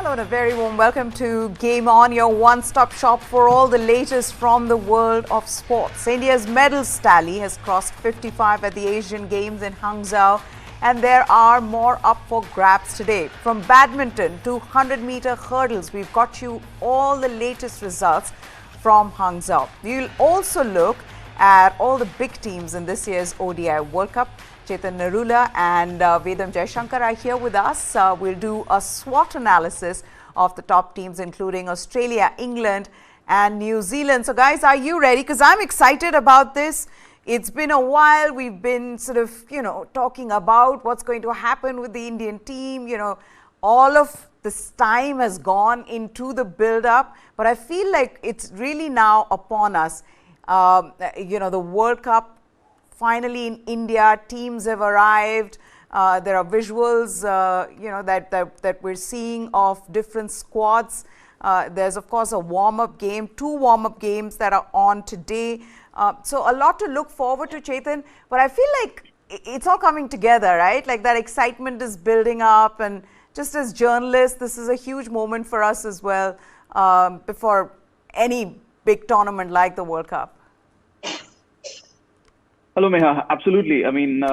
Hello and a very warm welcome to Game On, your one-stop shop for all the latest from the world of sports. India's medals tally has crossed 55 at the Asian Games in Hangzhou, and there are more up for grabs today. From badminton to 100-meter hurdles, we've got you all the latest results from Hangzhou. We'll also look at all the big teams in this year's ODI World Cup. Chetan Narula and Vedam Jaishankar are here with us. We'll do a SWOT analysis of the top teams, including Australia, England and New Zealand. So guys, are you ready? Because I'm excited about this. It's been a while. We've been sort of, talking about what's going to happen with the Indian team. All of this time has gone into the build-up. But I feel like it's really now upon us. The World Cup finally in India, teams have arrived. There are visuals, that we're seeing of different squads. There's, of course, a warm-up game, 2 warm-up games that are on today. So a lot to look forward to, Chetan. But I feel like it's all coming together, right? Like that excitement is building up. And just as journalists, this is a huge moment for us as well before any big tournament like the World Cup. Hello, Meha. Absolutely. I mean,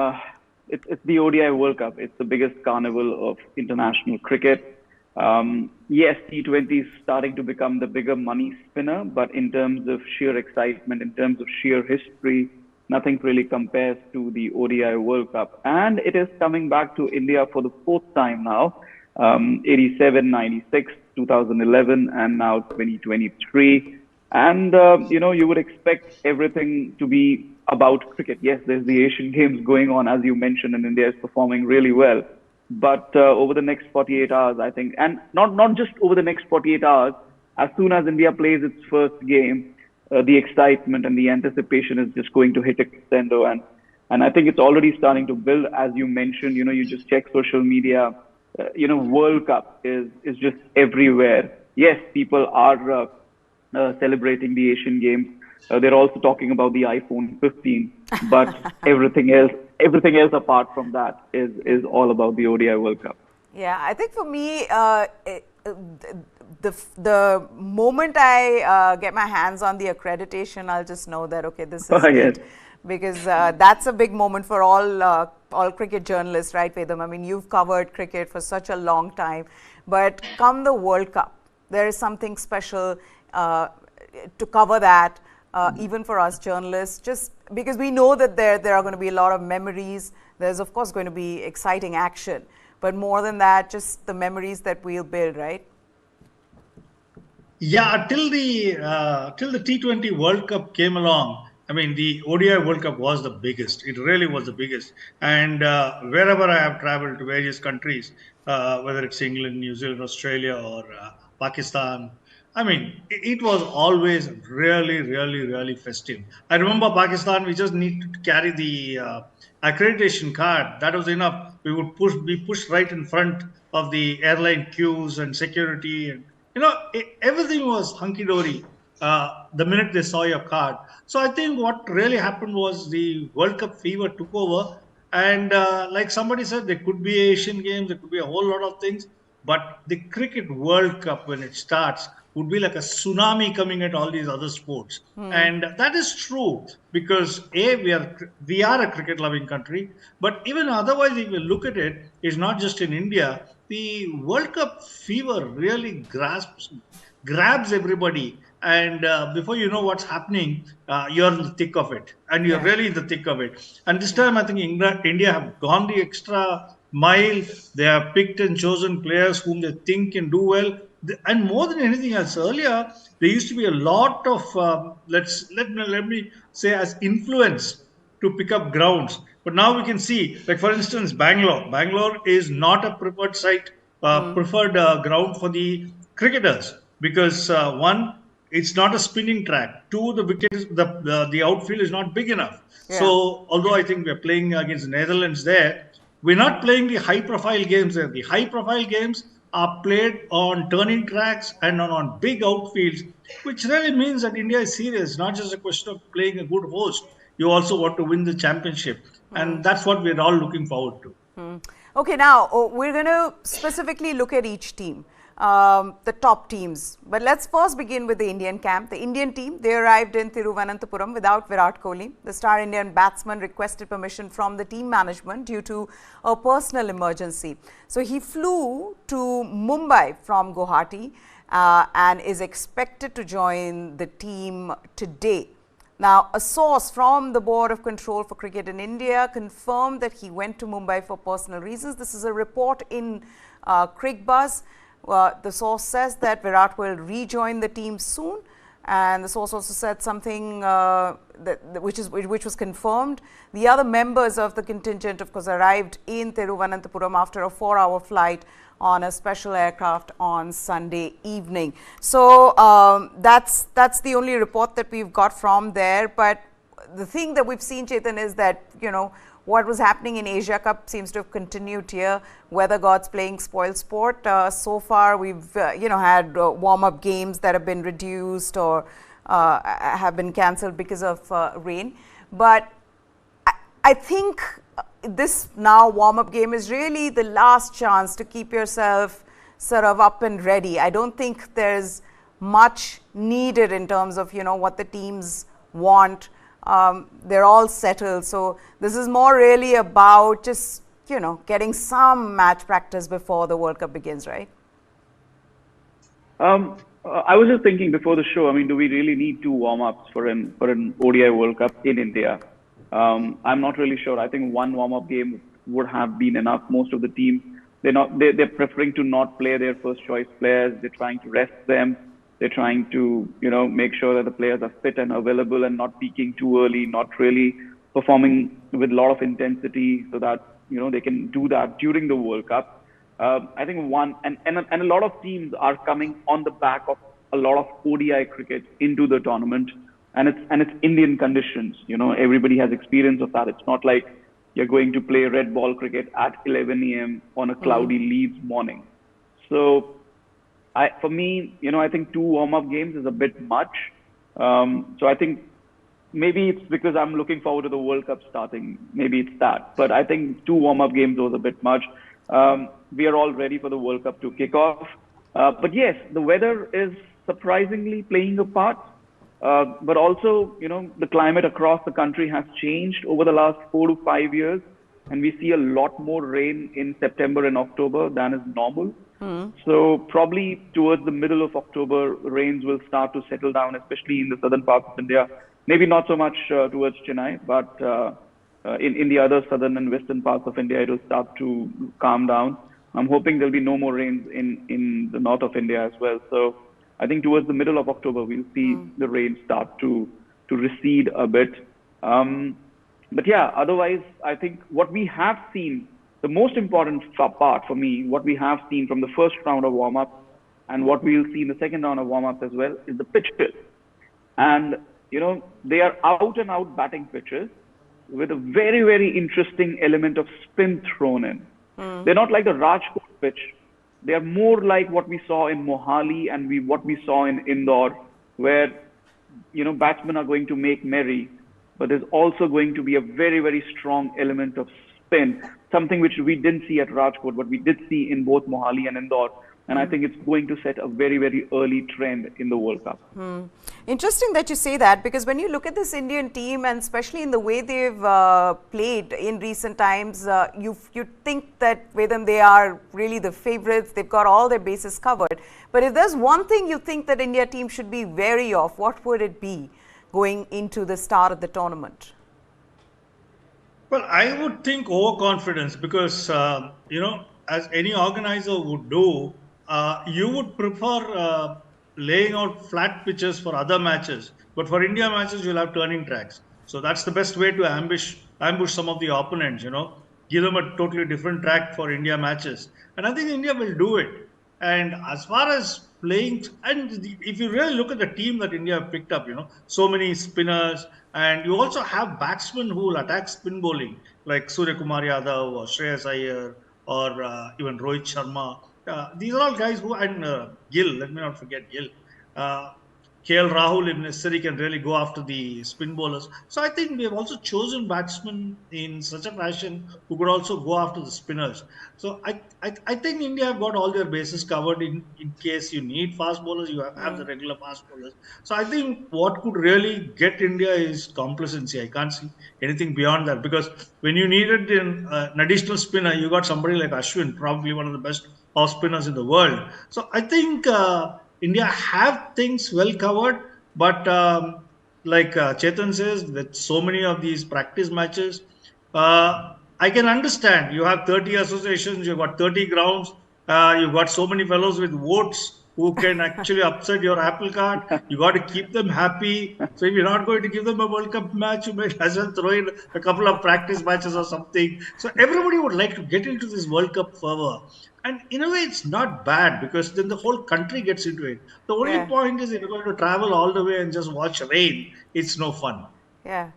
it's the ODI World Cup. It's the biggest carnival of international cricket. Yes, T20 is starting to become the bigger money spinner, but in terms of sheer excitement, in terms of sheer history, nothing really compares to the ODI World Cup. And it is coming back to India for the 4th time now, 87, 96, 2011, and now 2023. And, you would expect everything to be about cricket. Yes, there's the Asian Games going on, as you mentioned, and India is performing really well. But over the next 48 hours, I think, and not just over the next 48 hours, as soon as India plays its first game, the excitement and the anticipation is just going to hit a crescendo. And I think it's already starting to build, as you mentioned. You just check social media. World Cup is just everywhere. Yes, people are celebrating the Asian Games. They're also talking about the iPhone 15, but everything else apart from that is all about the ODI World Cup. Yeah, I think for me, the moment I get my hands on the accreditation, I'll just know that, okay, this is it. Because that's a big moment for all cricket journalists, right, Vedam? I mean, you've covered cricket for such a long time, but come the World Cup, there is something special to cover that. Even for us journalists, just because we know that there are going to be a lot of memories. There's, of course, going to be exciting action. But more than that, just the memories that we'll build, right? Yeah, till the T20 World Cup came along, I mean, the ODI World Cup was the biggest. It really was the biggest. And wherever I have traveled to various countries, whether it's England, New Zealand, Australia, or Pakistan, I mean, it was always really, really, really festive. I remember Pakistan, we just needed to carry the accreditation card. That was enough. We would be pushed right in front of the airline queues and security. And, everything was hunky-dory the minute they saw your card. So I think what really happened was the World Cup fever took over. And like somebody said, there could be Asian Games, there could be a whole lot of things. But the Cricket World Cup, when it starts, would be like a tsunami coming at all these other sports. And that is true because we are a cricket loving country, but even otherwise, if you look at it, it's not just in India. The World Cup fever really grabs everybody. And before you know what's happening, you're in the thick of it, and you're really in the thick of it. And this time, I think India have gone the extra mile. They have picked and chosen players whom they think can do well. And more than anything else, earlier there used to be a lot of let me say as influence to pick up grounds. But now we can see, like for instance, Bangalore is not a preferred site, preferred ground for the cricketers because one, it's not a spinning track. 2, the outfield is not big enough. Yeah. So although I think we're playing against the Netherlands there, we're not playing the high-profile games there. The high-profile games are played on turning tracks and on big outfields, which really means that India is serious, not just a question of playing a good host. You also want to win the championship. And that's what we're all looking forward to. Okay, now we're going to specifically look at each team. the top teams. But let's first begin with the Indian camp. The Indian team, they arrived in Thiruvananthapuram without Virat Kohli. The star Indian batsman requested permission from the team management due to a personal emergency. So he flew to Mumbai from Guwahati and is expected to join the team today. Now, a source from the Board of Control for Cricket in India confirmed that he went to Mumbai for personal reasons. This is a report in Crickbuzz. The source says that Virat will rejoin the team soon, and the source also said something which was confirmed. The other members of the contingent, of course, arrived in Thiruvananthapuram after a 4-hour flight on a special aircraft on Sunday evening. So that's the only report that we've got from there. But the thing that we've seen, Chetan, is that, you know, what was happening in Asia Cup seems to have continued here. Weather gods playing spoil sport. So far, we've had warm-up games that have been reduced or have been cancelled because of rain. But I think this now warm-up game is really the last chance to keep yourself sort of up and ready. I don't think there's much needed in terms of, you know, what the teams want. They're all settled. So this is more really about just, you know, getting some match practice before the World Cup begins, right? I was just thinking before the show, I mean, do we really need 2 warm-ups for an ODI World Cup in India? I'm not really sure. I think 1 warm-up game would have been enough. Most of the teams, they're preferring to not play their first choice players. They're trying to rest them. They're trying to, you know, make sure that the players are fit and available and not peaking too early, not really performing with a lot of intensity so that, you know, they can do that during the World Cup. I think and a lot of teams are coming on the back of a lot of ODI cricket into the tournament. And it's Indian conditions, you know, everybody has experience of that. It's not like you're going to play red ball cricket at 11 a.m. on a cloudy Leeds morning. So for me, you know, I think 2 warm-up games is a bit much. So I think maybe it's because I'm looking forward to the World Cup starting. Maybe it's that. But I think 2 warm-up games was a bit much. We are all ready for the World Cup to kick off. But yes, the weather is surprisingly playing a part. But also, you know, the climate across the country has changed over the last 4 to 5 years. And we see a lot more rain in September and October than is normal. So probably towards the middle of October, rains will start to settle down, especially in the southern parts of India. Maybe not so much towards Chennai, but in the other southern and western parts of India, it will start to calm down. I'm hoping there'll be no more rains in the north of India as well. So I think towards the middle of October, we'll see the rain start to recede a bit. But yeah, otherwise, I think what we have seen, the most important part for me, what we have seen from the first round of warm-up and what we'll see in the second round of warm-up as well is the pitches. And, you know, they are out-and-out batting pitches with a very, very interesting element of spin thrown in. They're not like the Rajkot pitch. They are more like what we saw in Mohali and what we saw in Indore, where, you know, batsmen are going to make merry, but there's also going to be a very, very strong element of spin, something which we didn't see at Rajkot, but we did see in both Mohali and Indore. And I think it's going to set a very, very early trend in the World Cup. Interesting that you say that, because when you look at this Indian team, and especially in the way they've played in recent times, you think that Vedam, they are really the favourites. They've got all their bases covered. But if there's one thing you think that India team should be wary of, what would it be going into the start of the tournament? Well, I would think overconfidence because, you know, as any organizer would do, you would prefer laying out flat pitches for other matches. But for India matches, you'll have turning tracks. So that's the best way to ambush some of the opponents, you know, give them a totally different track for India matches. And I think India will do it. And as far as playing, and if you really look at the team that India have picked up, you know, so many spinners, and you also have batsmen who will attack spin bowling, like Surya Kumar Yadav or Shreyas Iyer or even Rohit Sharma. These are all guys who, and Gill, let me not forget Gill. KL Rahul, if necessary, can really go after the spin bowlers. So I think we have also chosen batsmen in such a fashion who could also go after the spinners. So I think India have got all their bases covered in case you need fast bowlers, you have the regular fast bowlers. So I think what could really get India is complacency. I can't see anything beyond that because when you needed an additional spinner, you got somebody like Ashwin, probably one of the best off spinners in the world. So I think India have things well covered, but like Chetan says, with so many of these practice matches, I can understand. You have 30 associations, you've got 30 grounds, you've got so many fellows with votes who can actually upset your apple cart. You got to keep them happy. So if you're not going to give them a World Cup match, you may as well throw in a couple of practice matches or something. So everybody would like to get into this World Cup fervor. And in a way, it's not bad because then the whole country gets into it. The only Yeah. point is if you're going to travel all the way and just watch rain, it's no fun. Yeah.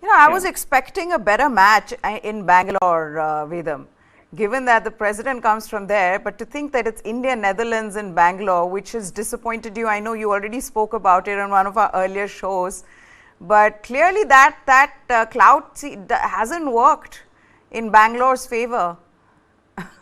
I was Yeah. expecting a better match in Bangalore, Vedam, given that the president comes from there. But to think that it's India, Netherlands in Bangalore, which has disappointed you. I know you already spoke about it on one of our earlier shows. But clearly that cloud hasn't worked in Bangalore's favor.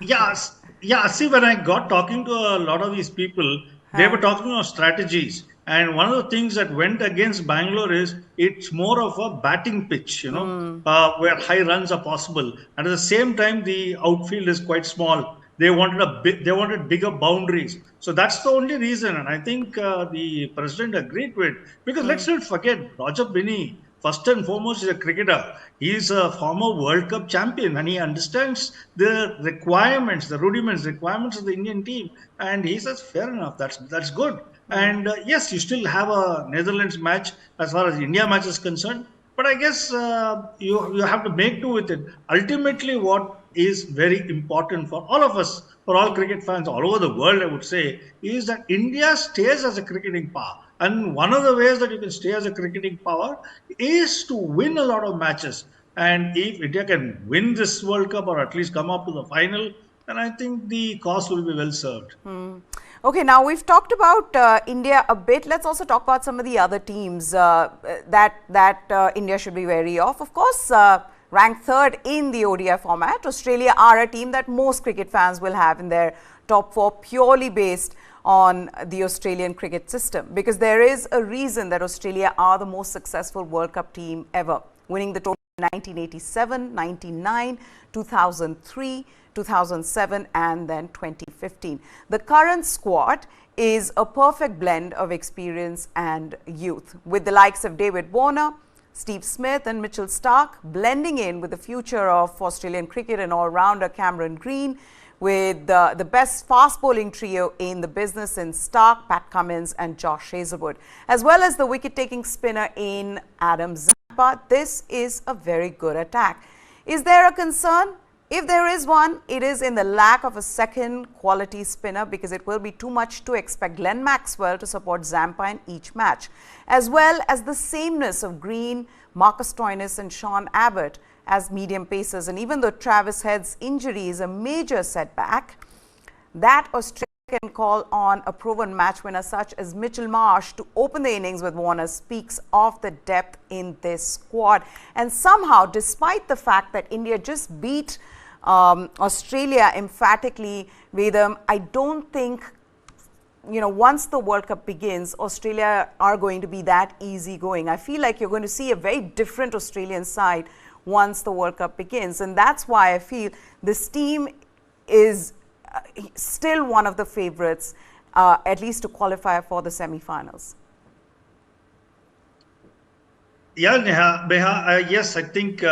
Yeah. See, when I got talking to a lot of these people, they were talking about strategies. And one of the things that went against Bangalore is it's more of a batting pitch, where high runs are possible. And at the same time, the outfield is quite small. They wanted bigger boundaries. So that's the only reason. And I think the president agreed to it. Because let's not forget, Roger Binney, first and foremost, is a cricketer. He is a former World Cup champion and he understands the requirements, the requirements of the Indian team. And he says, fair enough, that's good. And yes, you still have a Netherlands match as far as India match is concerned. But I guess you have to make do with it. Ultimately, what is very important for all of us, for all cricket fans all over the world, I would say, is that India stays as a cricketing power. And one of the ways that you can stay as a cricketing power is to win a lot of matches. And if India can win this World Cup or at least come up to the final, then I think the cause will be well served. Okay, now we've talked about India a bit. Let's also talk about some of the other teams that India should be wary of. Of course, ranked third in the ODI format, Australia are a team that most cricket fans will have in their top four purely based on the Australian cricket system, because there is a reason that Australia are the most successful World Cup team ever, winning the tournament in 1987, 99, 2003, 2007 and then 2015. The current squad is a perfect blend of experience and youth, with the likes of David Warner, Steve Smith and Mitchell Starc blending in with the future of Australian cricket and all-rounder Cameron Green, with the best fast bowling trio in the business in Starc, Pat Cummins and Josh Hazlewood, as well as the wicket-taking spinner in Adam Zampa. This is a very good attack. Is there a concern? If there is one, it is in the lack of a second quality spinner, because it will be too much to expect Glenn Maxwell to support Zampa in each match, as well as the sameness of Green, Marcus Stoinis and Sean Abbott as medium pacers. And even though Travis Head's injury is a major setback, that Australia can call on a proven match winner such as Mitchell Marsh to open the innings with Warner speaks of the depth in this squad. And somehow, despite the fact that India just beat Australia emphatically, Vedam, I don't think, once the World Cup begins, Australia are going to be that easygoing. I feel like you're going to see a very different Australian side once the World Cup begins. And that's why I feel this team is still one of the favorites, at least to qualify for the semi-finals. Yeah, Neha, yes, I think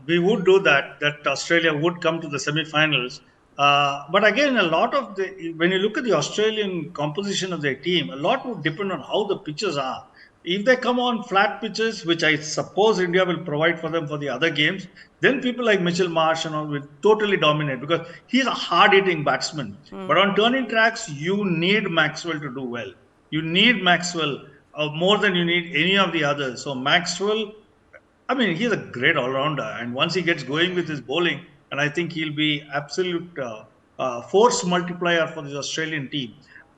we would do that Australia would come to the semi-finals. But again, a lot of when you look at the Australian composition of their team, a lot would depend on how the pitches are. If they come on flat pitches, which I suppose India will provide for them for the other games, then people like Mitchell Marsh and all will totally dominate because he's a hard-hitting batsman. But on turning tracks, you need Maxwell to do well. You need Maxwell more than you need any of the others. So Maxwell, he's a great all-rounder. And once he gets going with his bowling, and I think he'll be absolute force multiplier for the Australian team.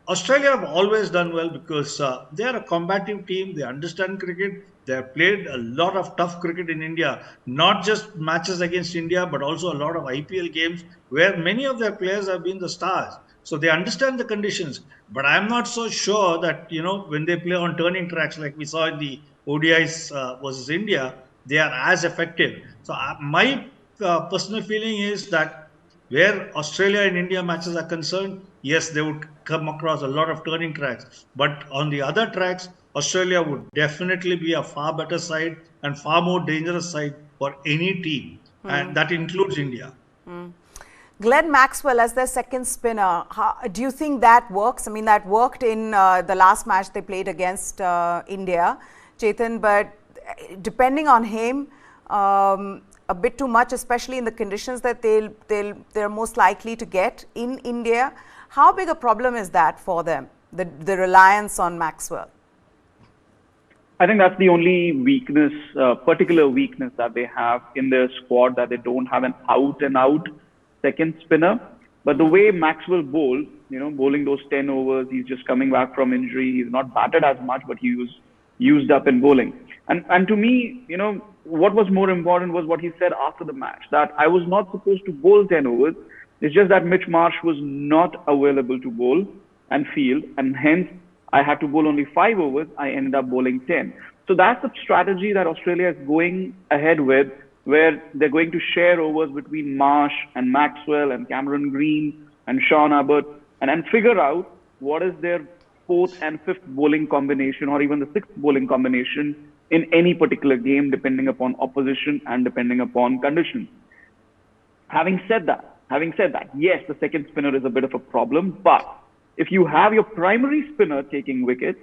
Australia have always done well because they are a combative team. They understand cricket. They have played a lot of tough cricket in India, not just matches against India, but also a lot of IPL games where many of their players have been the stars. So they understand the conditions. But I'm not so sure that, when they play on turning tracks like we saw in the ODIs versus India, they are as effective. So my personal feeling is that where Australia and India matches are concerned, yes, they would come across a lot of turning tracks. But on the other tracks, Australia would definitely be a far better side and far more dangerous side for any team. And that includes India. Glenn Maxwell as their second spinner, do you think that works? I mean, that worked in the last match they played against India, Chetan, but depending on him, a bit too much, especially in the conditions that they're most likely to get in India. How big a problem is that for them, the reliance on Maxwell? I think that's the only weakness, particular weakness that they have in their squad, that they don't have an out-and-out second spinner. But the way Maxwell bowls, bowling those 10 overs, he's just coming back from injury. He's not batted as much, but he was used up in bowling. And to me, what was more important was what he said after the match, that I was not supposed to bowl 10 overs. It's just that Mitch Marsh was not available to bowl and field, and hence I had to bowl only 5 overs. I ended up bowling 10. So that's the strategy that Australia is going ahead with, where they're going to share overs between Marsh and Maxwell and Cameron Green and Sean Abbott, and then figure out what is their 4th and 5th bowling combination, or even the 6th bowling combination in any particular game, depending upon opposition and depending upon conditions. Having said that, yes, the second spinner is a bit of a problem, but if you have your primary spinner taking wickets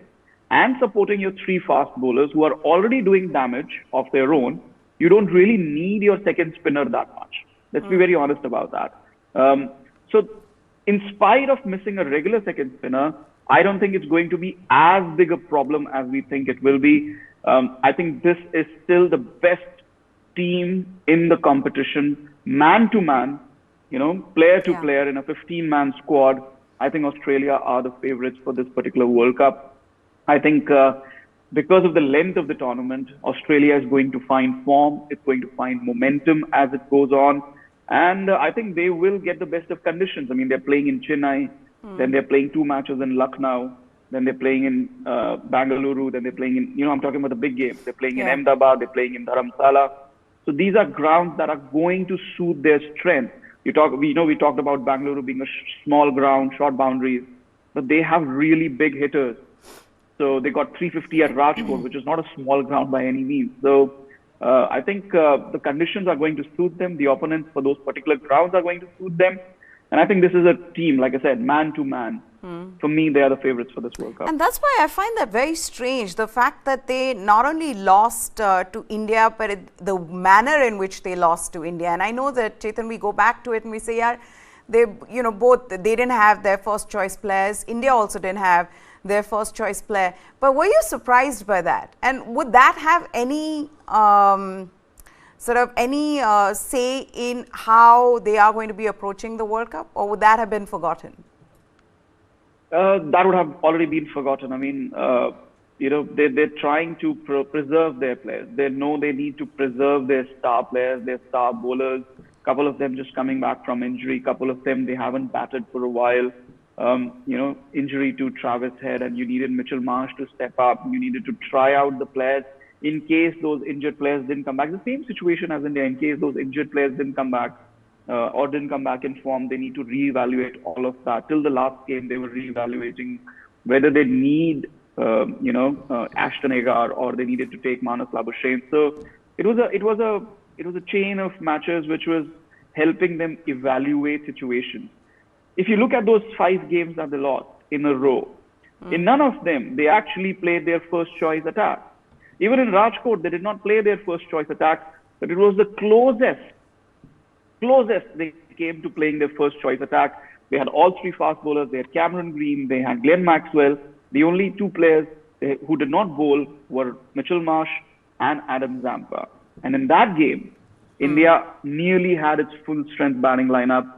and supporting your 3 fast bowlers who are already doing damage of their own, you don't really need your second spinner that much. Let's be very honest about that. So in spite of missing a regular second spinner, I don't think it's going to be as big a problem as we think it will be. I think this is still the best team in the competition, man to man, player to player in a 15-man squad. I think Australia are the favorites for this particular World Cup. I think because of the length of the tournament, Australia is going to find form. It's going to find momentum as it goes on. And I think they will get the best of conditions. I mean, they're playing in Chennai, then they're playing 2 matches in Lucknow, then they're playing in Bangalore, then they're playing in, I'm talking about the big games. They're playing in Ahmedabad, they're playing in Dharamsala. So these are grounds that are going to suit their strength. We talked about Bangalore being a small ground, short boundaries, but they have really big hitters. So they got 350 at Rajkot, which is not a small ground by any means. So I think the conditions are going to suit them. The opponents for those particular grounds are going to suit them. And I think this is a team, like I said, man to man. For me, they are the favorites for this World Cup. And that's why I find that very strange. The fact that they not only lost to India, but the manner in which they lost to India. And I know that, Chetan, we go back to it and we say, they didn't have their first choice players. India also didn't have their first choice player. But were you surprised by that? And would that have any say in how they are going to be approaching the World Cup, or would that have been forgotten? That would have already been forgotten. I mean, they're trying to preserve their players. They know they need to preserve their star players, their star bowlers. A couple of them just coming back from injury. Couple of them, they haven't batted for a while. Injury to Travis Head, and you needed Mitchell Marsh to step up. You needed to try out the players in case those injured players didn't come back. The same situation as India. In case those injured players didn't come back, or didn't come back in form, they need to reevaluate all of that. Till the last game, they were reevaluating whether they need, Ashton Agar, or they needed to take Manas Labuschagne. So it was a chain of matches which was helping them evaluate situations. If you look at those 5 games that they lost in a row, in none of them they actually played their first choice attack. Even in Rajkot, they did not play their first choice attack, but it was the closest they came to playing their first choice attack. They had all 3 fast bowlers. They had Cameron Green, they had Glenn Maxwell. The only 2 players who did not bowl were Mitchell Marsh and Adam Zampa. And in that game, India nearly had its full strength batting lineup,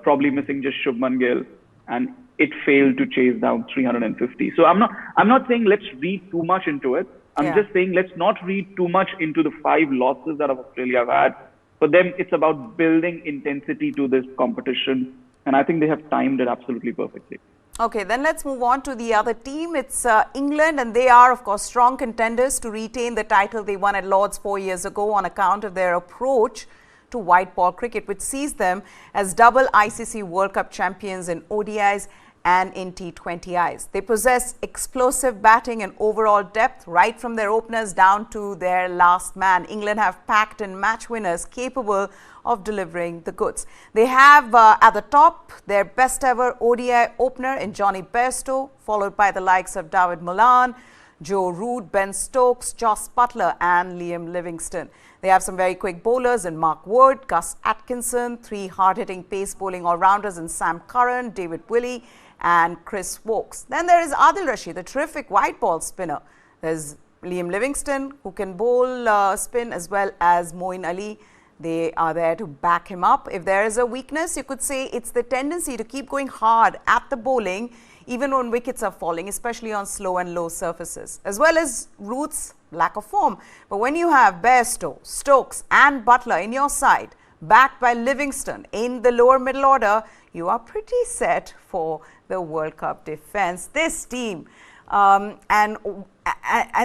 probably missing just Shubman Gill. And it failed to chase down 350. So I'm not saying let's read too much into it. I'm just saying let's not read too much into the 5 losses that Australia have had. For them, it's about building intensity to this competition, and I think they have timed it absolutely perfectly. Okay, then let's move on to the other team. It's England, and they are, of course, strong contenders to retain the title they won at Lord's 4 years ago on account of their approach to white ball cricket, which sees them as double ICC World Cup champions in ODIs and in T20Is. They possess explosive batting and overall depth right from their openers down to their last man. England have packed in match winners capable of delivering the goods. They have at the top their best ever ODI opener in Johnny Bairstow, followed by the likes of David Malan, Joe Root, Ben Stokes, Jos Buttler and Liam Livingstone. They have some very quick bowlers in Mark Wood, Gus Atkinson, 3 hard-hitting pace bowling all-rounders in Sam Curran, David Willey and Chris Wokes. Then there is Adil Rashid, a terrific white ball spinner. There's Liam Livingstone, who can bowl spin, as well as Moeen Ali. They are there to back him up. If there is a weakness, you could say it's the tendency to keep going hard at the bowling, even when wickets are falling, especially on slow and low surfaces, as well as Root's lack of form. But when you have Bairstow, Stokes and Buttler in your side, backed by Livingstone in the lower middle order, you are pretty set for the World Cup defense. This team and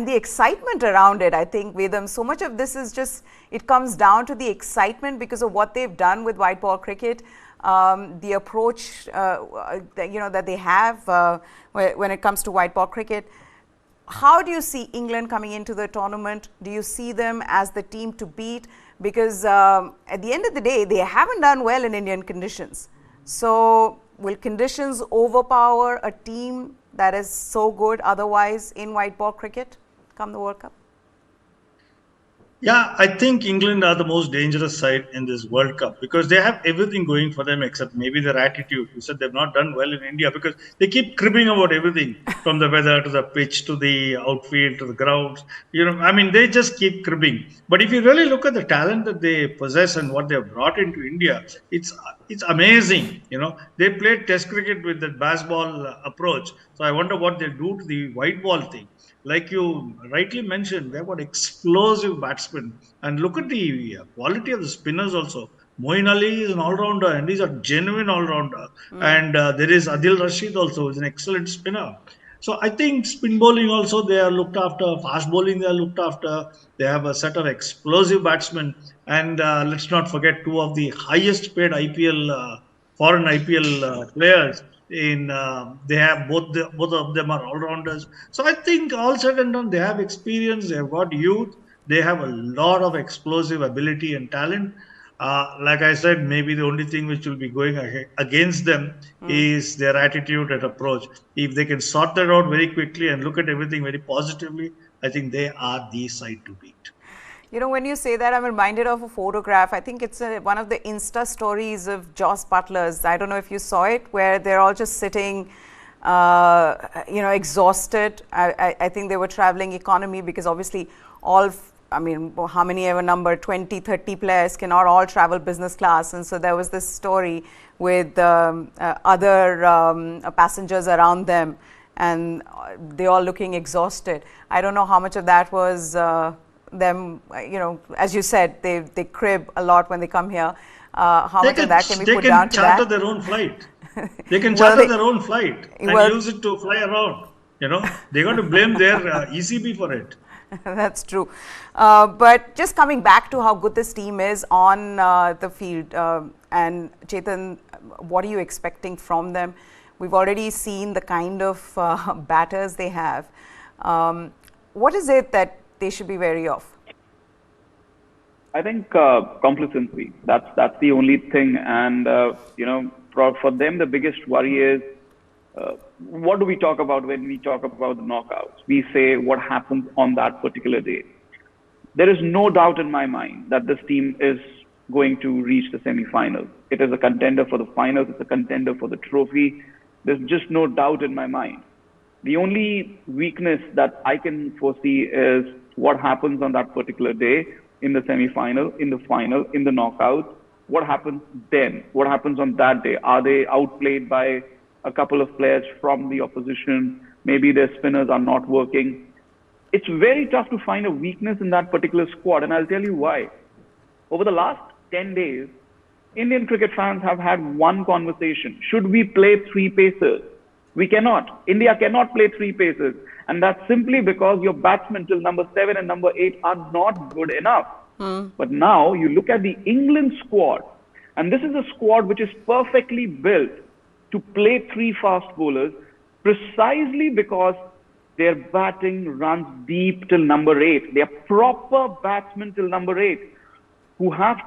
the excitement around it, I think, Vedam, so much of this is just, it comes down to the excitement because of what they've done with white ball cricket, the approach that they have when it comes to white ball cricket. How do you see England coming into the tournament? Do you see them as the team to beat? Because at the end of the day, they haven't done well in Indian conditions. So will conditions overpower a team that is so good otherwise in white ball cricket come the World Cup? Yeah, I think England are the most dangerous side in this World Cup because they have everything going for them except maybe their attitude. You said they've not done well in India because they keep cribbing about everything from the weather to the pitch to the outfield to the grounds. I mean, they just keep cribbing. But if you really look at the talent that they possess and what they have brought into India, it's amazing. They played Test cricket with the baseball approach. So I wonder what they do to the white ball thing. Like you rightly mentioned, they've got explosive batsmen. And look at the quality of the spinners also. Moeen Ali is an all-rounder and he's a genuine all-rounder. And there is Adil Rashid also, who's an excellent spinner. So I think spin bowling also they are looked after. Fast bowling they are looked after. They have a set of explosive batsmen. And let's not forget 2 of the highest paid foreign IPL players. They have both of them are all-rounders. So I think all said and done, they have experience, they have got youth, they have a lot of explosive ability and talent. Like I said, maybe the only thing which will be going against them is their attitude and approach. If they can sort that out very quickly and look at everything very positively, I think they are the side to beat. When you say that, I'm reminded of a photograph. I think it's one of the Insta stories of Jos Butlers. I don't know if you saw it, where they're all just sitting, exhausted. I think they were traveling economy because obviously how many ever number, 20, 30 players cannot all travel business class. And so there was this story with other passengers around them and they all looking exhausted. I don't know how much of that was them, as you said, they crib a lot when they come here. How much of that can be put down to that? They can charter their own flight. They can charter their own flight and use it to fly around. They got to blame their ECB for it. That's true. But just coming back to how good this team is on the field, and Chetan, what are you expecting from them? We've already seen the kind of batters they have. What is it that they should be wary of? I think complacency. That's the only thing. And for them, the biggest worry is what do we talk about when we talk about the knockouts? We say what happens on that particular day. There is no doubt in my mind that this team is going to reach the semi-finals. It is a contender for the finals. It's a contender for the trophy. There's just no doubt in my mind. The only weakness that I can foresee is what happens on that particular day in the semi-final, in the final, in the knockout. What happens then? What happens on that day? Are they outplayed by a couple of players from the opposition. Maybe their spinners are not working. It's very tough to find a weakness in that particular squad, and I'll tell you why. Over the last 10 days, Indian cricket fans have had one conversation. Should we play three pacers? We cannot. India cannot play three pacers. And that's simply because your batsmen till number 7 and number 8 are not good enough. But now you look at the England squad, and this is a squad which is perfectly built to play three fast bowlers precisely because their batting runs deep till number 8. They are proper batsmen till number 8 who have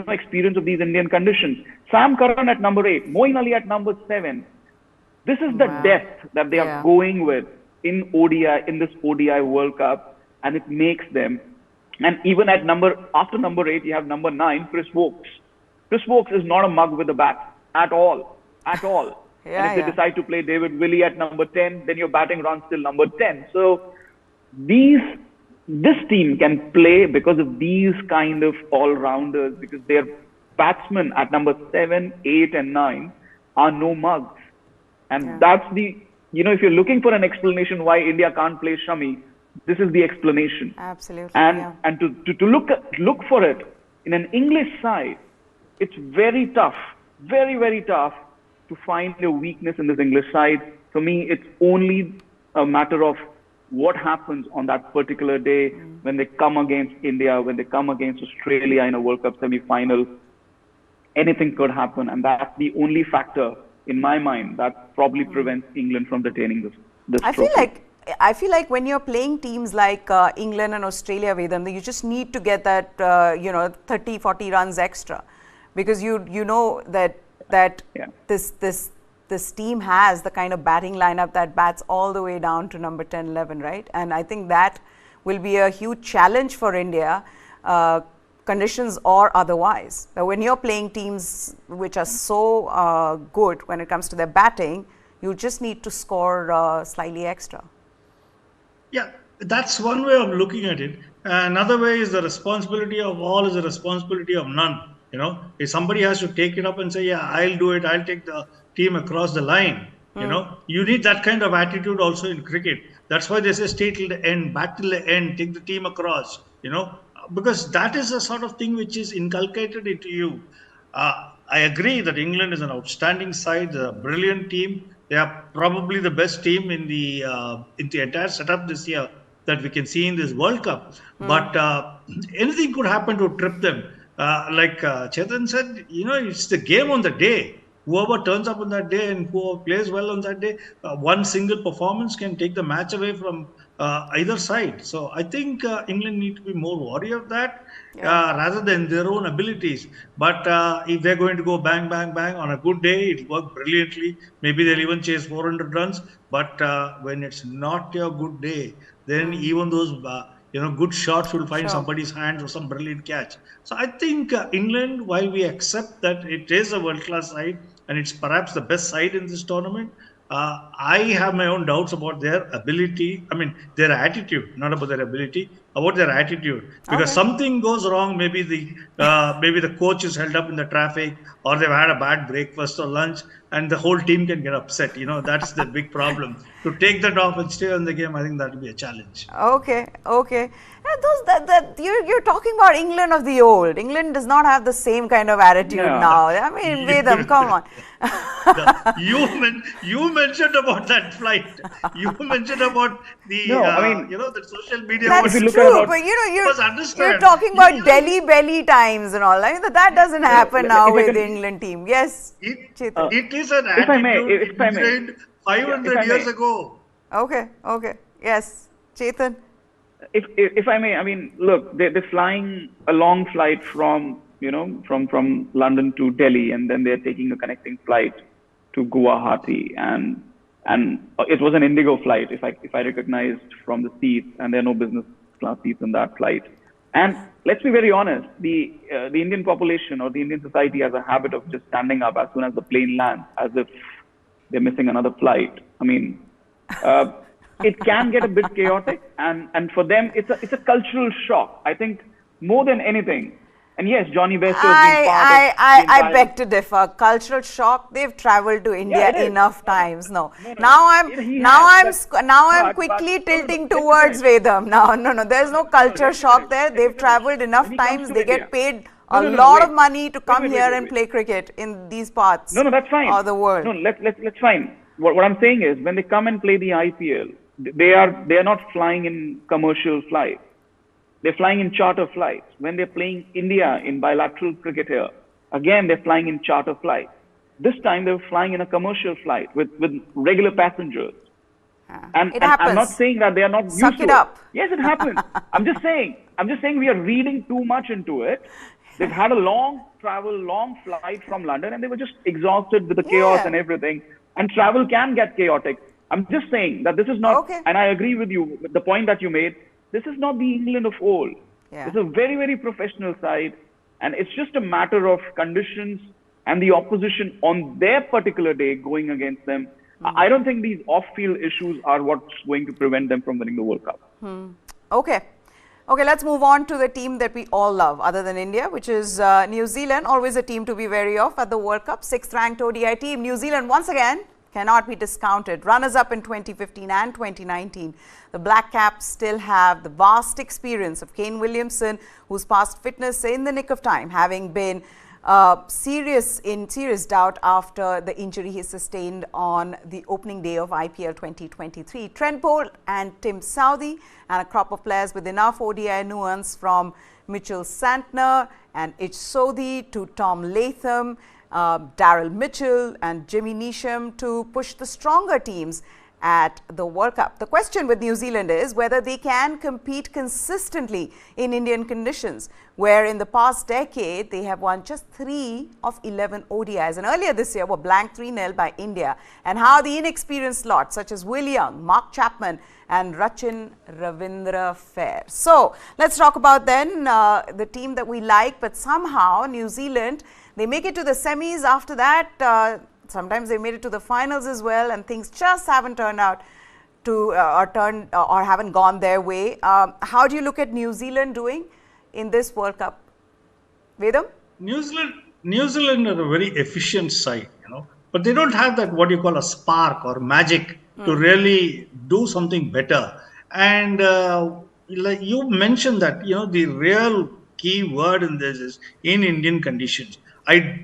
experience of these Indian conditions. Sam Curran at number 8, Moeen Ali at number 7. This is the depth that they are going with in this ODI World Cup, and it makes them. And even after number 8, you have number 9, Chris Woakes. Chris Woakes is not a mug with a bat at all. And if they decide to play David Willey at number 10, then your batting runs till number 10. So this team can play because of these kind of all-rounders, because their batsmen at number 7, 8 and 9 are no mugs. And that's if you're looking for an explanation why India can't play Shami, this is the explanation. Absolutely. And to look for it in an English side, it's very tough, very, very tough to find a weakness in this English side. For me, it's only a matter of what happens on that particular day when they come against India, when they come against Australia in a World Cup semi-final. Anything could happen, and that's the only factor in my mind that probably prevents England from retaining this trophy. I feel like when you're playing teams like England and Australia, Vedam, you just need to get that 30, 40 runs extra, because you know that this team has the kind of batting lineup that bats all the way down to number 10, 11, right? And I think that will be a huge challenge for India, conditions or otherwise. Now, when you're playing teams which are so good when it comes to their batting, you just need to score slightly extra. Yeah, that's one way of looking at it. Another way is the responsibility of all is the responsibility of none. If somebody has to take it up and say, yeah, I'll do it, I'll take the team across the line, you need that kind of attitude also in cricket. That's why they say stay till the end, back till the end, take the team across, because that is the sort of thing which is inculcated into you. I agree that England is an outstanding side, a brilliant team. They are probably the best team in the entire setup this year that we can see in this World Cup. But anything could happen to trip them. Like Chetan said, it's the game on the day. Whoever turns up on that day and whoever plays well on that day, one single performance can take the match away from either side. So I think England need to be more wary of that rather than their own abilities. But if they're going to go bang, bang, bang on a good day, it worked brilliantly. Maybe they'll even chase 400 runs. But when it's not your good day, then even those good shots will find somebody's hands or some brilliant catch. So I think England, while we accept that it is a world-class side and it's perhaps the best side in this tournament, I have my own doubts about their ability. I mean, their attitude, not about their ability, about their attitude. Because something goes wrong. Maybe the coach is held up in the traffic, or they've had a bad breakfast or lunch, and the whole team can get upset. That's the big problem. To take that off and stay on the game, I think that will be a challenge. Okay. You're talking about England of the old. England does not have the same kind of attitude now. I mean, Vedam, come on. You mentioned about that flight. You mentioned about the the social media. That's true, but you're talking about Delhi belly times and all. I mean, that doesn't happen now with the England team. Yes, Chetan. It is an attitude if I may. 500 years ago. Okay. Yes, Chetan. If I may, I mean, look, they're flying a long flight from London to Delhi, and then they're taking a connecting flight to Guwahati, and it was an Indigo flight, if I recognized from the seats, and there are no business class seats in that flight. And let's be very honest, the Indian population or the Indian society has a habit of just standing up as soon as the plane lands, as if they're missing another flight. I mean, it can get a bit chaotic, and for them, it's a cultural shock. I think more than anything, And yes, Johnny Bairstow has been part of the I entire... beg to differ. Cultural shock. They've travelled to India it is. enough times. No. No, Now I'm he now has, I'm now I'm but quickly tilting let me towards finish. Vedam. No. There's no culture shock there. They've travelled enough When he comes times. to They India. get paid No, a no, no, lot wait. of money to come Wait, here wait, and wait. play cricket in these parts. No, that's fine. Of the world. No, let's fine. What I'm saying is, when they come and play the IPL, they are not flying in commercial flights. They're flying in charter flights. When they're playing India in bilateral cricket here, again they're flying in charter flights. This time they're flying in a commercial flight with regular passengers. And I'm not saying that they are not used Suck to it up. Yes, it happens. I'm just saying we are reading too much into it. They've had a long flight from London, and they were just exhausted with the chaos and everything. And travel can get chaotic. I'm just saying that this is not, and I agree with you, with the point that you made, this is not the England of old. Yeah. It's a very, very professional side, and it's just a matter of conditions and the opposition on their particular day going against them. I don't think these off-field issues are what's going to prevent them from winning the World Cup. Okay, let's move on to the team that we all love other than India, which is New Zealand, always a team to be wary of at the World Cup. 6th ranked ODI team. New Zealand once again cannot be discounted. Runners up in 2015 and 2019. The Black Caps still have the vast experience of Kane Williamson, who's passed fitness in the nick of time, having been serious doubt after the injury he sustained on the opening day of IPL 2023. Trent Bolt and Tim Southee, and a crop of players with enough ODI nuance, from Mitchell Santner and Itch Sodhi to Tom Latham, Daryl Mitchell and Jimmy Neesham, to push the stronger teams at the World Cup. The question with New Zealand is whether they can compete consistently in Indian conditions, where in the past decade they have won just 3 of 11 ODIs, and earlier this year were blanked 3-0 by India, and how the inexperienced lot such as Will Young, Mark Chapman and Rachin Ravindra fare. So let's talk about then the team that we like, but somehow New Zealand, they make it to the semis. After that, sometimes they made it to the finals as well, and things just haven't turned out to or haven't gone their way. How do you look at New Zealand doing in this World Cup? Vedam? New Zealand are a very efficient side, but they don't have that what you call a spark or magic to really do something better. And like you mentioned that, the real key word in this is in Indian conditions.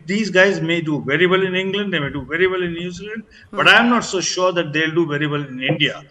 These guys may do very well in England, they may do very well in New Zealand, but I'm not so sure that they'll do very well in India.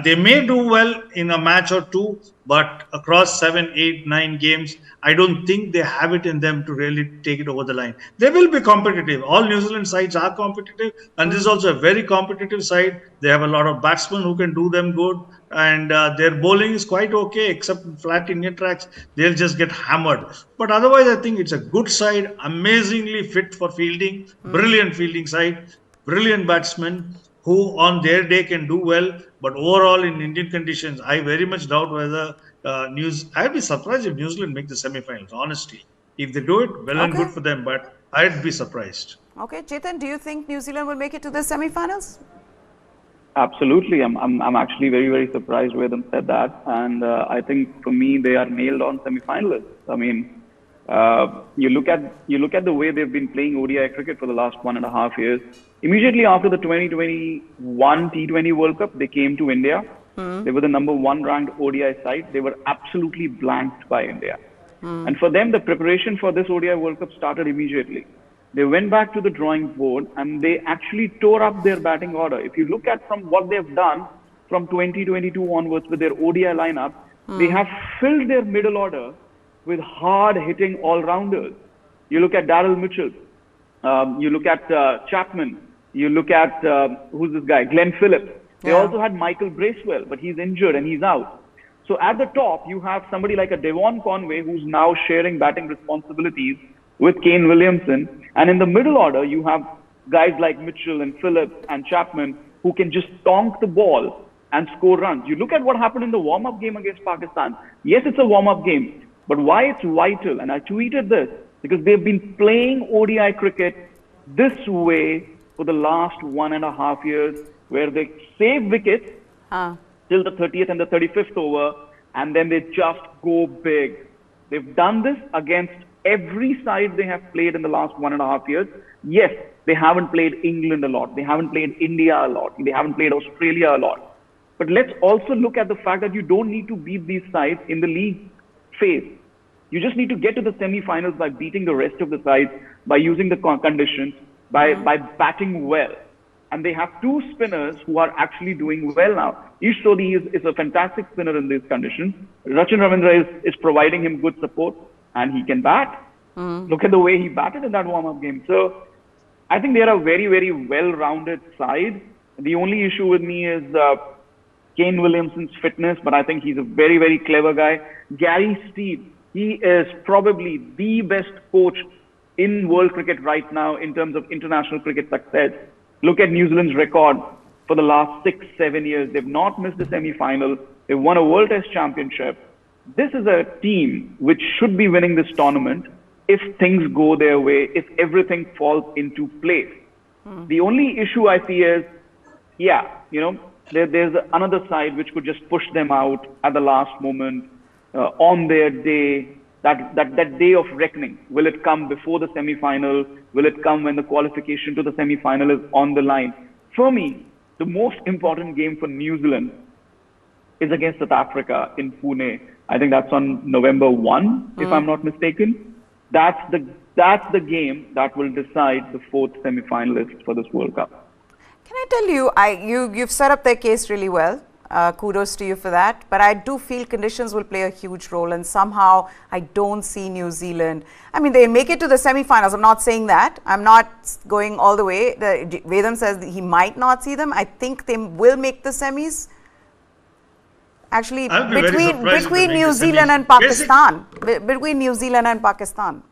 They may do well in a match or two, but across 7, 8, 9 games, I don't think they have it in them to really take it over the line. They will be competitive. All New Zealand sides are competitive, and this is also a very competitive side. They have a lot of batsmen who can do them good, and their bowling is quite okay, except in flat Indian tracks, they'll just get hammered. But otherwise, I think it's a good side, amazingly fit for fielding, brilliant fielding side, brilliant batsmen who on their day can do well, but overall in Indian conditions, I very much doubt whether I'd be surprised if New Zealand make the semi-finals, honestly. If they do it, well and good for them, but I'd be surprised. Okay, Chetan, do you think New Zealand will make it to the semi-finals? Absolutely. I'm actually very, very surprised where them said that. And I think for me, they are nailed on semi-finalists. I mean, you look at the way they've been playing ODI cricket for the last 1.5 years. Immediately after the 2021 T20 World Cup, they came to India. They were the number 1 ranked ODI side. They were absolutely blanked by India. And for them, the preparation for this ODI World Cup started immediately. They went back to the drawing board and they actually tore up their batting order. If you look at from what they've done from 2022 onwards with their ODI lineup, they have filled their middle order with hard-hitting all-rounders. You look at Daryl Mitchell, you look at Chapman, you look at, who's this guy, Glenn Phillips. They also had Michael Bracewell, but he's injured and he's out. So at the top, you have somebody like a Devon Conway who's now sharing batting responsibilities with Kane Williamson. And in the middle order, you have guys like Mitchell and Phillips and Chapman who can just tonk the ball and score runs. You look at what happened in the warm-up game against Pakistan. Yes, it's a warm-up game, but why it's vital, and I tweeted this, because they've been playing ODI cricket this way for the last 1.5 years, where they save wickets till the 30th and the 35th over, and then they just go big. They've done this against every side they have played in the last 1.5 years, yes, they haven't played England a lot. They haven't played India a lot. They haven't played Australia a lot. But let's also look at the fact that you don't need to beat these sides in the league phase. You just need to get to the semi-finals by beating the rest of the sides, by using the conditions, by batting well. And they have two spinners who are actually doing well now. Ish Sodhi is a fantastic spinner in these conditions. Rachin Ravindra is providing him good support, and he can bat. Look at the way he batted in that warm-up game. So I think they are a very, very well-rounded side. The only issue with me is Kane Williamson's fitness, but I think he's a very, very clever guy. Gary Steed, he is probably the best coach in world cricket right now in terms of international cricket success. Look at New Zealand's record for the last 6-7 years. They've not missed the semi-final. They've won a World Test Championship. This is a team which should be winning this tournament if things go their way, if everything falls into place. The only issue I see is, there's another side which could just push them out at the last moment on their day. That day of reckoning, will it come before the semi-final? Will it come when the qualification to the semi-final is on the line? For me, the most important game for New Zealand is against South Africa in Pune. I think that's on November 1, if I'm not mistaken. That's the game that will decide the fourth semi-finalist for this World Cup. Can I tell you, you've set up their case really well. Kudos to you for that. But I do feel conditions will play a huge role, and somehow I don't see New Zealand. I mean, they make it to the semi-finals. I'm not saying that. I'm not going all the way. Vedam says that he might not see them. I think they will make the semis. Actually, between New Zealand and Pakistan. Between New Zealand and Pakistan.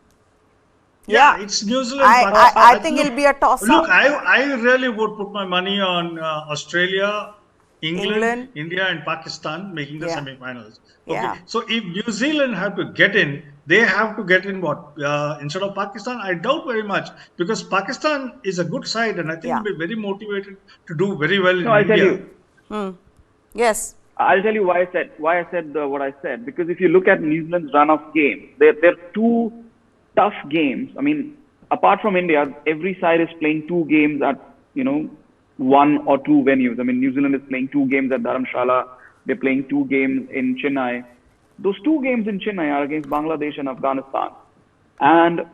Yeah, it's New Zealand. I think it'll be a toss-up. Look, I really would put my money on Australia, England, India and Pakistan making the semi-finals. Okay, so if New Zealand have to get in, they have to get in instead of Pakistan? I doubt very much, because Pakistan is a good side and I think will be very motivated to do very well in India. I'll tell you. Yes. I'll tell you why I said what I said. Because if you look at New Zealand's run of games, they're two tough games. I mean, apart from India, every side is playing two games at, 1 or 2 venues. I mean, New Zealand is playing 2 games at Dharamshala. They're playing 2 games in Chennai. Those 2 games in Chennai are against Bangladesh and Afghanistan. And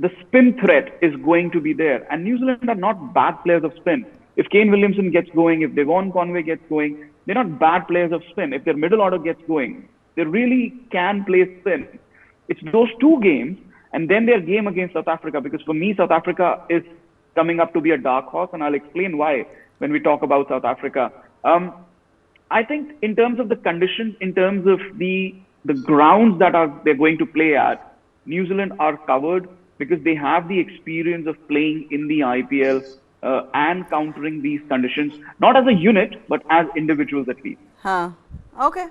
the spin threat is going to be there. And New Zealand are not bad players of spin. If Kane Williamson gets going, if Devon Conway gets going, they're not bad players of spin. If their middle order gets going, they really can play spin. It's those 2 games and then their game against South Africa. Because for me, South Africa is coming up to be a dark horse, and I'll explain why when we talk about South Africa. I think in terms of the conditions, in terms of the grounds that they're going to play at, New Zealand are covered because they have the experience of playing in the IPL and countering these conditions, not as a unit, but as individuals at least. Okay.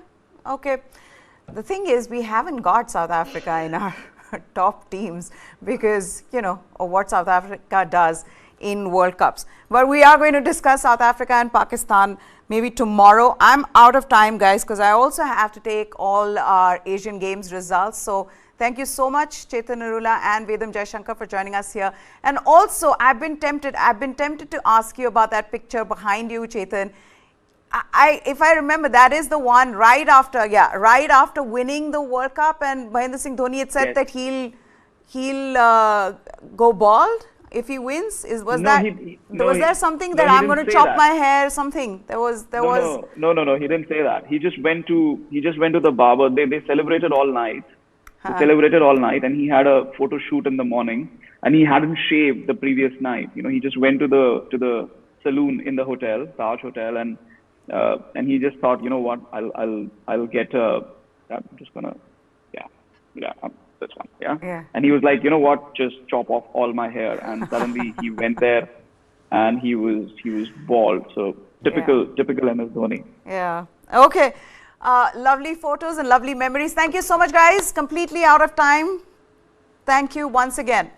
The thing is, we haven't got South Africa in our top teams because, of what South Africa does in World Cups. But we are going to discuss South Africa and Pakistan maybe tomorrow. I'm out of time, guys, because I also have to take all our Asian Games results. So thank you so much, Chetan Narula and Vedam Jaishankar, for joining us here. And also, I've been tempted to ask you about that picture behind you, Chetan. If I remember, that is the one right after winning the World Cup, and Mahendra Singh Dhoni had said that he'll go bald if he wins. Was there something that I'm going to chop my hair? Something there was. No. He didn't say that. He just went to the barber. They celebrated all night. And he had a photo shoot in the morning, and he hadn't shaved the previous night. He just went to the saloon in the hotel, Taj Hotel, and he just thought, what, I'll get I'm just gonna, this one, And he was like, what, just chop off all my hair. And suddenly he went there, and he was bald. So typical MS Dhoni. Yeah. Okay. Lovely photos and lovely memories. Thank you so much, guys. Completely out of time. Thank you once again.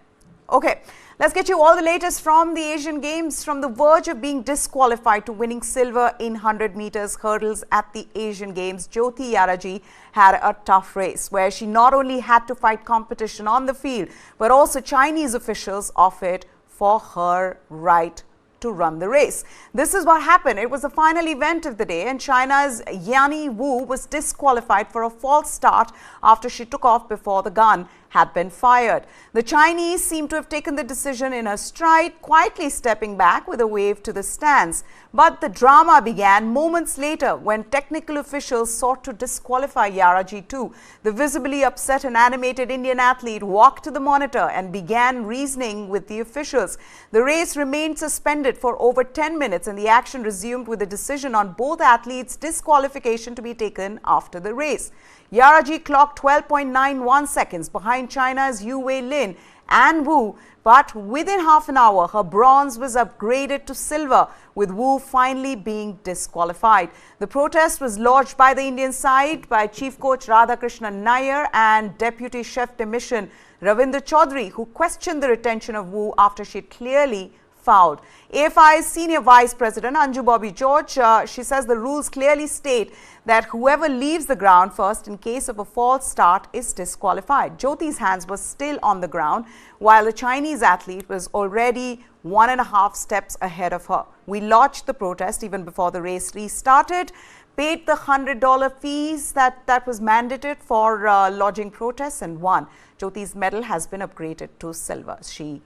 Okay. Let's get you all the latest from the Asian Games. From the verge of being disqualified to winning silver in 100 meters hurdles at the Asian Games, Jyothi Yarraji had a tough race where she not only had to fight competition on the field, but also Chinese officials offered for her right to run the race. This is what happened. It was the final event of the day, and China's Yanni Wu was disqualified for a false start after she took off before the gun had been fired. The Chinese seem to have taken the decision in her stride, quietly stepping back with a wave to the stands. But the drama began moments later when technical officials sought to disqualify Yarraji too. The visibly upset and animated Indian athlete walked to the monitor and began reasoning with the officials. The race remained suspended for over 10 minutes and the action resumed with a decision on both athletes' disqualification to be taken after the race. Yarraji clocked 12.91 seconds behind China's Yu Wei Lin and Wu, but within half an hour, her bronze was upgraded to silver, with Wu finally being disqualified. The protest was lodged by the Indian side by Chief Coach Radhakrishnan Nair and Deputy Chef de Mission Ravinder Chaudhary, who questioned the retention of Wu after she clearly fouled. AFI's Senior Vice President Anju Bobby George, she says the rules clearly state that whoever leaves the ground first in case of a false start is disqualified. Jyothi's hands were still on the ground while the Chinese athlete was already 1.5 steps ahead of her. We lodged the protest even before the race restarted, paid the $100 fees that was mandated for lodging protests and won. Jyothi's medal has been upgraded to silver, she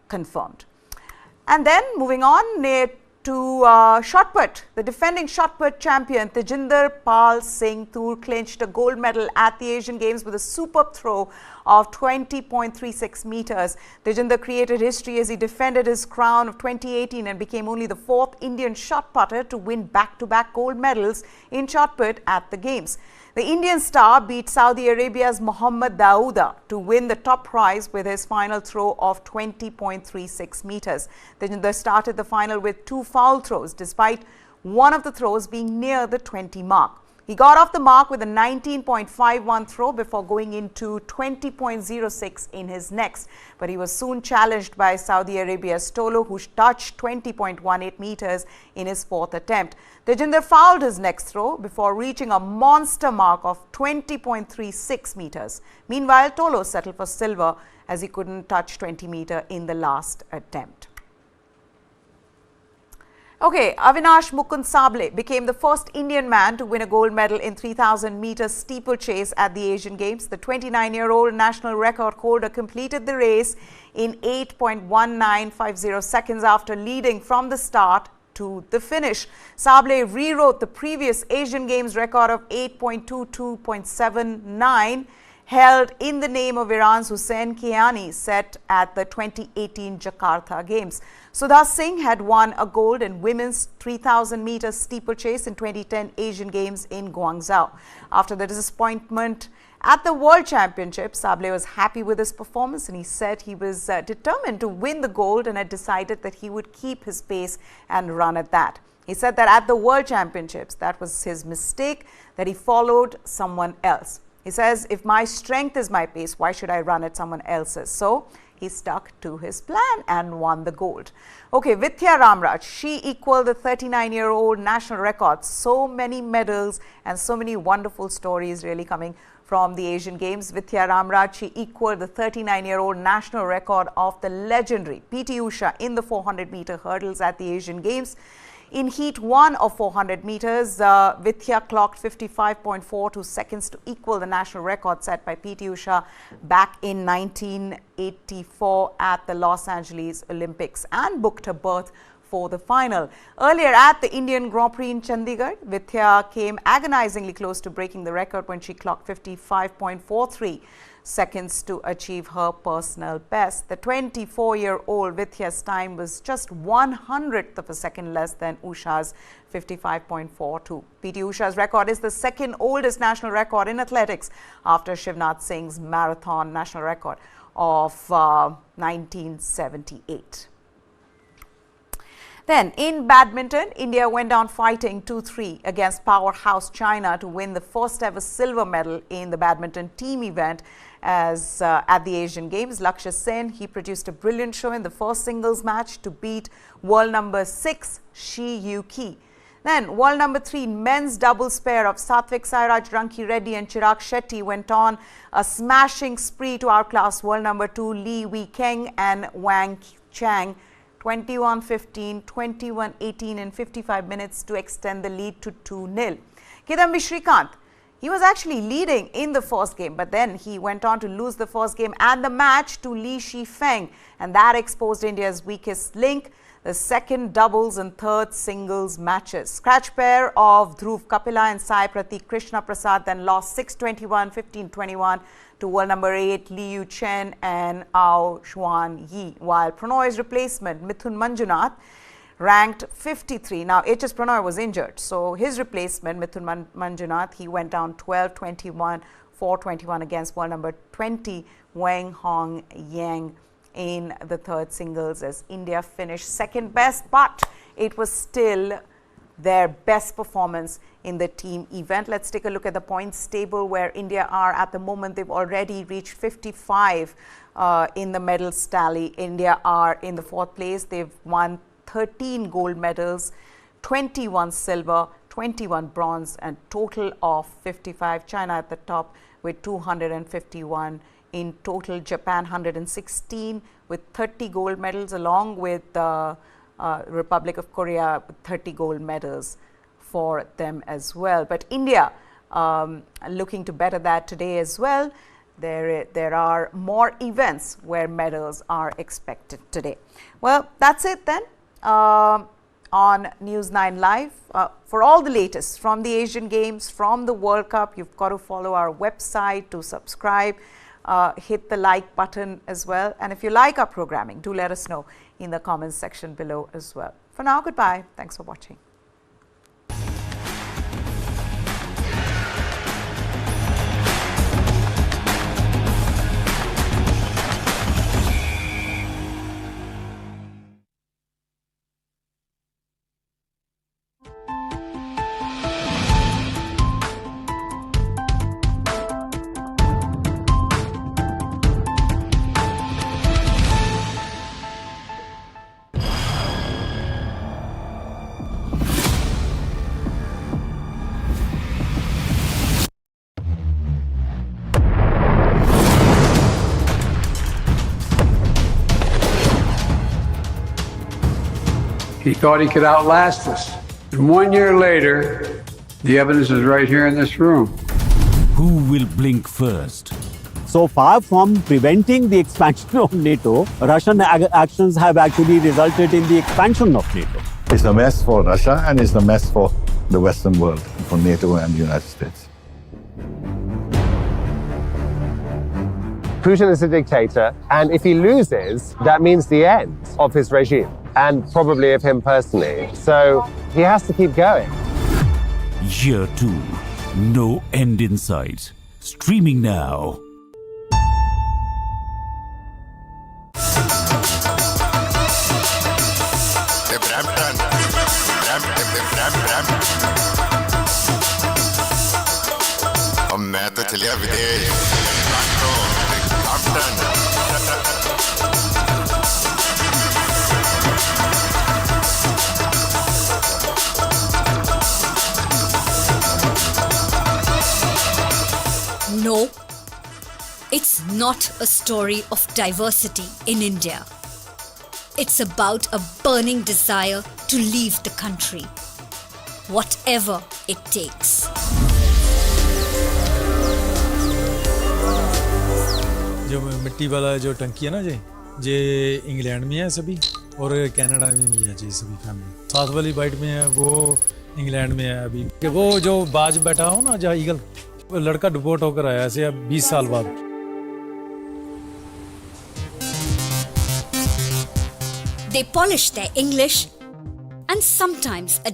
confirmed. And then moving on to shot put, the defending shot put champion Tajinder Pal Singh Toor clinched a gold medal at the Asian Games with a superb throw of 20.36 meters. Tajinder created history as he defended his crown of 2018 and became only the 4th Indian shot putter to win back-to-back gold medals in shot put at the Games. The Indian star beat Saudi Arabia's Mohammad Daouda to win the top prize with his final throw of 20.36 meters. Tajinder started the final with 2 foul throws, despite one of the throws being near the 20 mark. He got off the mark with a 19.51 throw before going into 20.06 in his next. But he was soon challenged by Saudi Arabia's Tolo, who touched 20.18 meters in his 4th attempt. Tajinder fouled his next throw before reaching a monster mark of 20.36 meters. Meanwhile, Tolo settled for silver as he couldn't touch 20 meter in the last attempt. Okay, Avinash Mukund Sable became the first Indian man to win a gold medal in 3,000 meter steeplechase at the Asian Games. The 29-year-old national record holder completed the race in 8.1950 seconds after leading from the start to the finish. Sable rewrote the previous Asian Games record of 8.22.79 held in the name of Iran's Hussein Kiani, set at the 2018 Jakarta Games. Sudha Singh had won a gold in women's 3,000 meter steeplechase in 2010 Asian Games in Guangzhou. After the disappointment at the World Championship, Sable was happy with his performance and he said he was determined to win the gold and had decided that he would keep his pace and run at that. He said that at the World Championships, that was his mistake, that he followed someone else. He says, if my strength is my pace, why should I run at someone else's? So he stuck to his plan and won the gold. Okay, Vidya Ramraj, she equaled the 39-year-old national record. So many medals and so many wonderful stories really coming from the Asian Games. Vidya Ramraj, she equaled the 39-year-old national record of the legendary PT Usha in the 400 meter hurdles at the Asian Games. In Heat 1 of 400 meters, Vidya clocked 55.42 seconds to equal the national record set by PT Usha back in 1984 at the Los Angeles Olympics and booked her berth for the final. Earlier at the Indian Grand Prix in Chandigarh, Vidya came agonizingly close to breaking the record when she clocked 55.43 seconds to achieve her personal best. The 24-year-old Vidya's time was just 1/100th of a second less than Usha's 55.42. PT Usha's record is the second oldest national record in athletics after Shivnath Singh's marathon national record of 1978. Then in badminton, India went down fighting 2-3 against powerhouse China to win the first ever silver medal in the badminton team event as at the Asian Games. Lakshya Sen, he produced a brilliant show in the first singles match to beat world number 6 Shi Yuki. Then world number 3 men's doubles pair of Satvik Sairaj Ranki Reddy and Chirag Shetty went on a smashing spree to outclass world number 2 Li Wei Keng and Wang Chang 21-15, 21-18 in 55 minutes to extend the lead to 2-0. Kidambi Srikanth, he was actually leading in the first game, but then he went on to lose the first game and the match to Li Shifeng, and that exposed India's weakest link, the second doubles and third singles matches. Scratch pair of Dhruv Kapila and Sai Pratik Krishna Prasad then lost 6-21, 15-21 to world number 8 Liu Chen and Ao Xuan Yi, while Pranoy's replacement Mithun Manjunath ranked 53. Now, HS Pranoy was injured, so his replacement Mithun Manjunath, he went down 12-21, 4-21 against world number 20 Wang Hong Yang in the third singles, as India finished second best, but it was still their best performance in the team event. Let's take a look at the points table where India are at the moment. They've already reached 55 in the medals tally. India are in the fourth place. They've won 13 gold medals, 21 silver, 21 bronze, and total of 55. China at the top with 251 in total. Japan 116 with 30 gold medals, along with the Republic of Korea with 30 gold medals for them as well. But India looking to better that today as well. There are more events where medals are expected today. Well, that's it then on News 9 Live. For all the latest from the Asian Games, from the World Cup, you've got to follow our website to subscribe. Hit the like button as well. And if you like our programming, do let us know in the comments section below as well. For now, goodbye. Thanks for watching. He thought he could outlast us. And 1 year later, the evidence is right here in this room. Who will blink first? So far from preventing the expansion of NATO, Russian actions have actually resulted in the expansion of NATO. It's a mess for Russia and it's a mess for the Western world, for NATO and the United States. Putin is a dictator, and if he loses, that means the end of his regime, and probably of him personally. So he has to keep going. Year 2, no end in sight. Streaming now. अब मैं तो चलिया विदेश No, it's not a story of diversity in India. It's about a burning desire to leave the country, whatever it takes. जो मिट्टी वाला जो टंकी है ना जे इंग्लैंड में है सभी और कनाडा में भी है जी सभी फैमिली। साथ वाली बाइट में है वो इंग्लैंड में है अभी। वो जो बाज बैठा हो ना जहाँ ईगल, वो लड़का डिपोर्ट होकर आया ऐसे अब 20 साल बाद। They polish their English and sometimes a